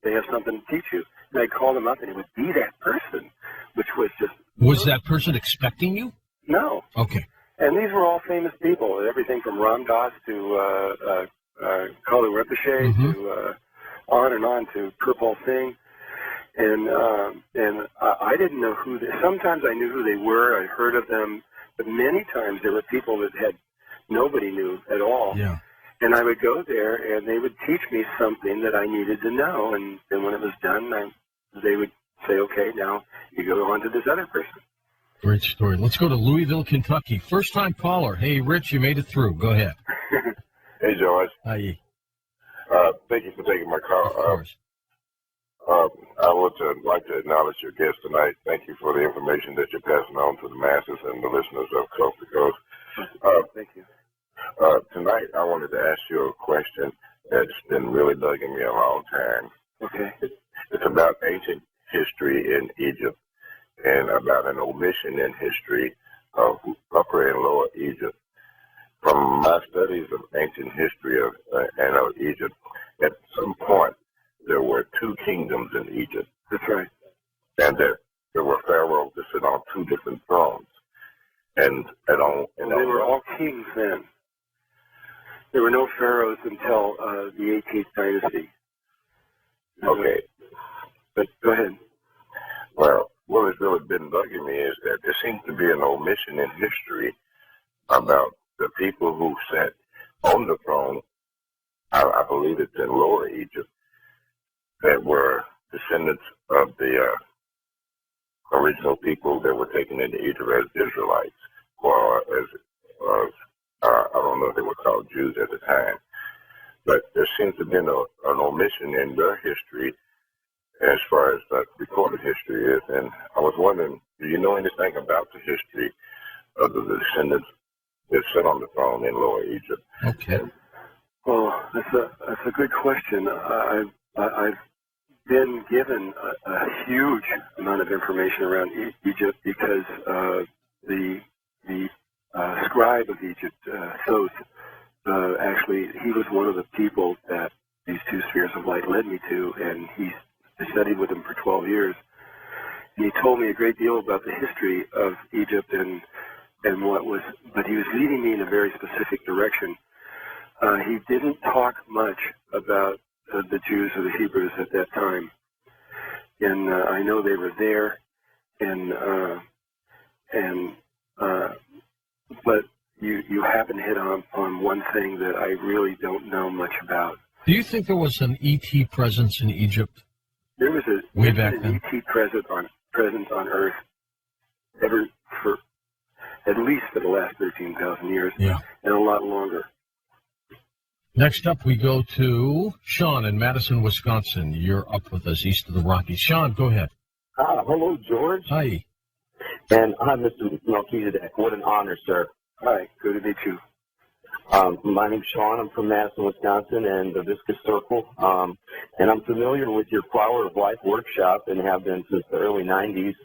they have something to teach you. And I'd call them up, and it would be that person, which was just... Was that person expecting you? No. Okay. And these were all famous people, everything from Ram Dass to Kalu Rinpoche to on and on to Kirpal Singh. And I didn't know who they... Sometimes I knew who they were. I heard of them. But many times there were people that nobody knew at all. Yeah. And I would go there, and they would teach me something that I needed to know. And then when it was done, they would say, okay, now you go on to this other person. Great story. Let's go to Louisville, Kentucky. First-time caller. Hey, Rich, you made it through. Go ahead. Hey, George. Hi. Thank you for taking my call. Of course. I would like to acknowledge your guest tonight. Thank you for the information that you're passing on to the masses and the listeners of Coast to Coast. Thank you. Tonight, I wanted to ask you a question that's been really bugging me a long time. Okay. It's about ancient history in Egypt and about an omission in history of Upper and Lower Egypt. From my studies of ancient history of Egypt, at some point there were two kingdoms in Egypt. That's right. And there were pharaohs that sit on two different thrones. And they were all kings then. There were no pharaohs until the 18th dynasty. Okay. But go ahead. Well, what has really been bugging me is that there seems to be an omission in history about the people who sat on the throne. I believe it's in Lower Egypt, that were descendants of the original people that were taken into Egypt as Israelites, or as I don't know if they were called Jews at the time. But there seems to have been an omission in their history as far as recorded history is. And I was wondering, do you know anything about the history of the descendants that sit on the throne in Lower Egypt? Okay. Well, that's a good question. I've been given a huge amount of information around Egypt because the scribe of Egypt, Thoth, actually, he was one of the people that these two spheres of light led me to, and I studied with him for 12 years. And he told me a great deal about the history of Egypt and but he was leading me in a very specific direction. He didn't talk much about the Jews or the Hebrews at that time. And I know they were there, but you happen to hit on one thing that I really don't know much about. Do you think there was an ET presence in Egypt? There was an ET presence on Earth at least for the last 13,000 years, and a lot longer. Next up, we go to Sean in Madison, Wisconsin. You're up with us east of the Rockies. Sean, go ahead. Hello, George. Hi. And I'm Mr. Melchizedek. What an honor, sir. Hi, good to meet you. My name's Sean. I'm from Madison, Wisconsin, and the Viscous Circle. And I'm familiar with your Flower of Life workshop and have been since the early 90s.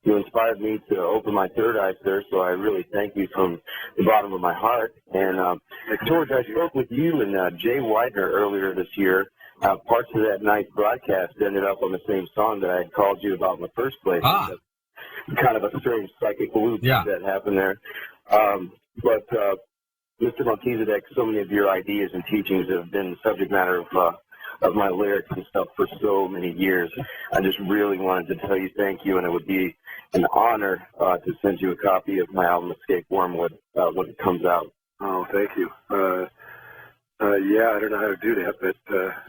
You inspired me to open my third eye, sir, so I really thank you from the bottom of my heart. And, George, I spoke with you and Jay Widener earlier this year. Parts of that night's broadcast ended up on the same song that I had called you about in the first place. Kind of a strange psychic loop that happened there. But Mr. Melchizedek, so many of your ideas and teachings have been the subject matter of my lyrics and stuff for so many years. I just really wanted to tell you thank you, and it would be an honor to send you a copy of my album Escape Wormwood when it comes out. Oh, thank you. I don't know how to do that, but...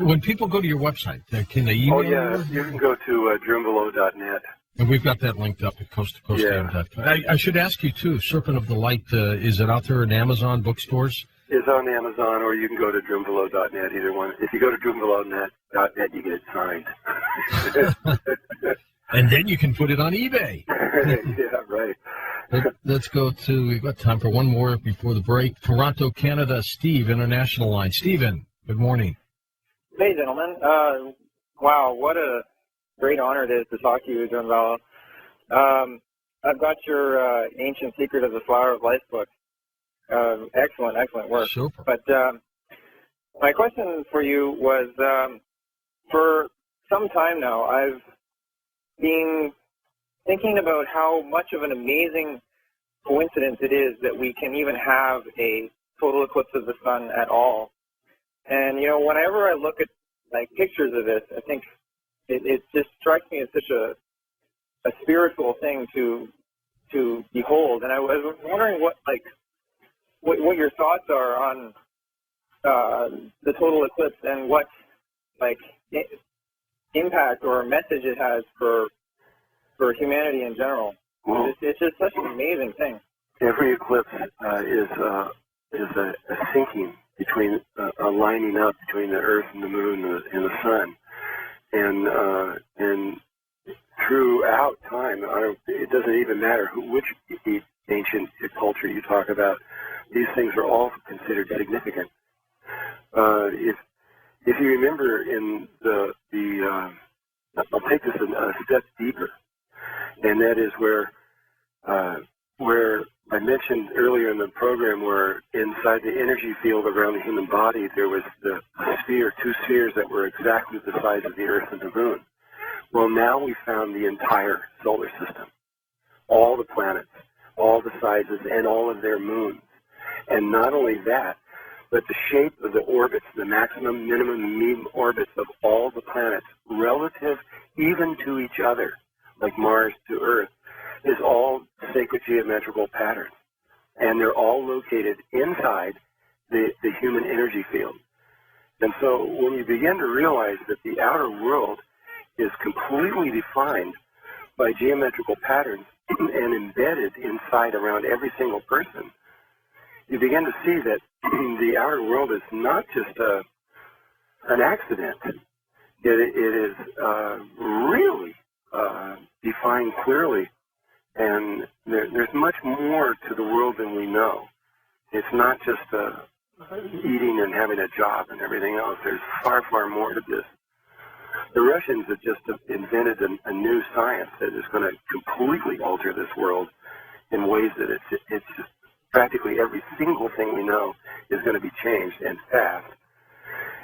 when people go to your website, can they email you? You can go to Drunvalo.net. And we've got that linked up at coast-to-coast.com. I should ask you, too, Serpent of the Light, is it out there in Amazon bookstores? It's on Amazon, or you can go to Drunvalo.net, either one. If you go to Drunvalo.net, you get it signed. And then you can put it on eBay. Yeah, right. Let's go to, we've got time for one more before the break. Toronto, Canada, Steve, International Line. Steven, good morning. Hey, gentlemen. Wow, what a great honor it is to talk to you, Drunvalo. I've got your Ancient Secret of the Flower of Life book. Excellent work. Super. But my question for you was, for some time now, I've been thinking about how much of an amazing coincidence it is that we can even have a total eclipse of the sun at all. And, you know, whenever I look at, like, pictures of this, I think it just strikes me as such a spiritual thing to behold. And I was wondering what your thoughts are on the total eclipse and what, like, impact or message it has for humanity in general. Well, it's just such an amazing thing. every eclipse is a syncing between a lining up between the Earth and the Moon and the Sun, and throughout time, it doesn't even matter which ancient culture you talk about. These things are all considered significant. If you remember in I'll take this a step deeper, and that is where I mentioned earlier in the program where inside the energy field around the human body there was two spheres that were exactly the size of the Earth and the Moon. Well, now we found the entire solar system, all the planets, all the sizes, and all of their moons. And not only that, but the shape of the orbits, the maximum, minimum, and mean orbits of all the planets, relative even to each other, like Mars to Earth, is all sacred geometrical patterns. And they're all located inside the human energy field. And so when you begin to realize that the outer world is completely defined by geometrical patterns and embedded inside around every single person, you begin to see that the outer world is not just an accident. It is really defined clearly, and there's much more to the world than we know. It's not just eating and having a job and everything else. There's far, far more to this. The Russians have just invented a new science that is going to completely alter this world in ways that it's just practically every single thing we know is going to be changed, and fast.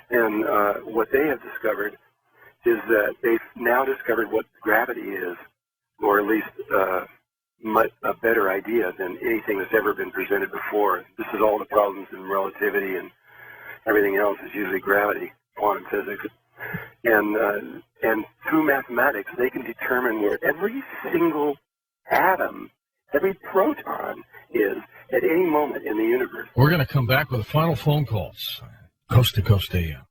And what they have discovered is that they've now discovered what gravity is, or at least a better idea than anything that's ever been presented before. This is all the problems in relativity, and everything else is usually gravity, quantum physics. And through mathematics, they can determine where every single atom, every proton is at any moment in the universe. We're going to come back with final phone calls. Coast to Coast AM.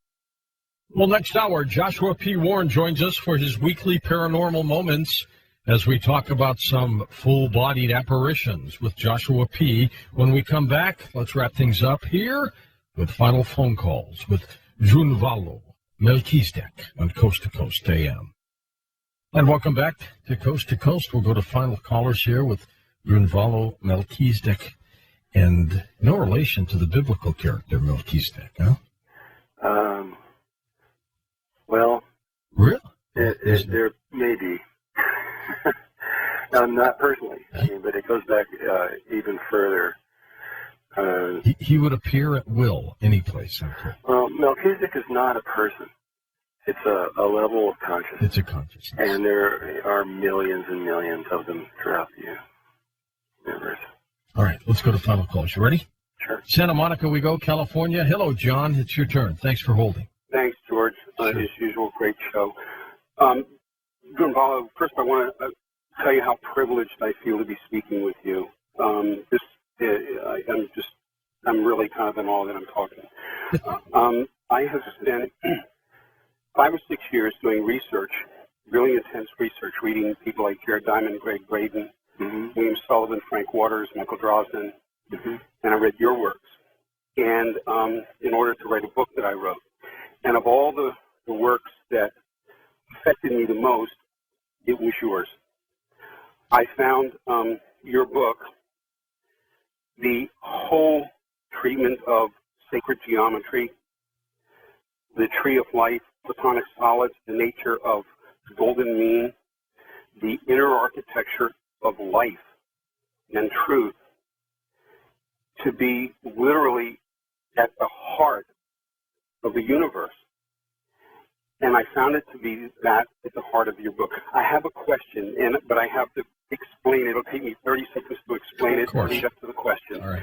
Well, next hour, Joshua P. Warren joins us for his weekly Paranormal Moments as we talk about some full-bodied apparitions with Joshua P. When we come back, let's wrap things up here with final phone calls with Drunvalo Melchizedek on Coast to Coast AM. And welcome back to Coast. We'll go to final callers here with Drunvalo Melchizedek, and no relation to the biblical character Melchizedek, huh? Well, really? There may be. Not personally, but it goes back even further. He would appear at will, any place. Well, Melchizedek is not a person. It's a level of consciousness. It's a consciousness. And there are millions and millions of them throughout the universe. All right, let's go to final calls. You ready? Sure. Santa Monica we go, California. Hello, John. It's your turn. Thanks for holding. Thanks, George. Sure. As usual, great show. Drunvalo, first I want to tell you how privileged I feel to be speaking with you. I'm really kind of in awe that I'm talking. I have spent 5 or 6 years doing research, really intense research, reading people like Jared Diamond, Greg Braden, William Sullivan, Frank Waters, Michael Drosnin, and I read your works. And in order to write a book that I wrote. And of all the works that affected me the most, it was yours. I found your book, the whole treatment of sacred geometry, the tree of life, platonic solids, the nature of the golden mean, the inner architecture of life and truth, to be literally at the heart of the universe. And I found it to be that at the heart of your book. I have a question, but I have to explain it. It'll take me 30 seconds to explain it and lead up to the question. All right.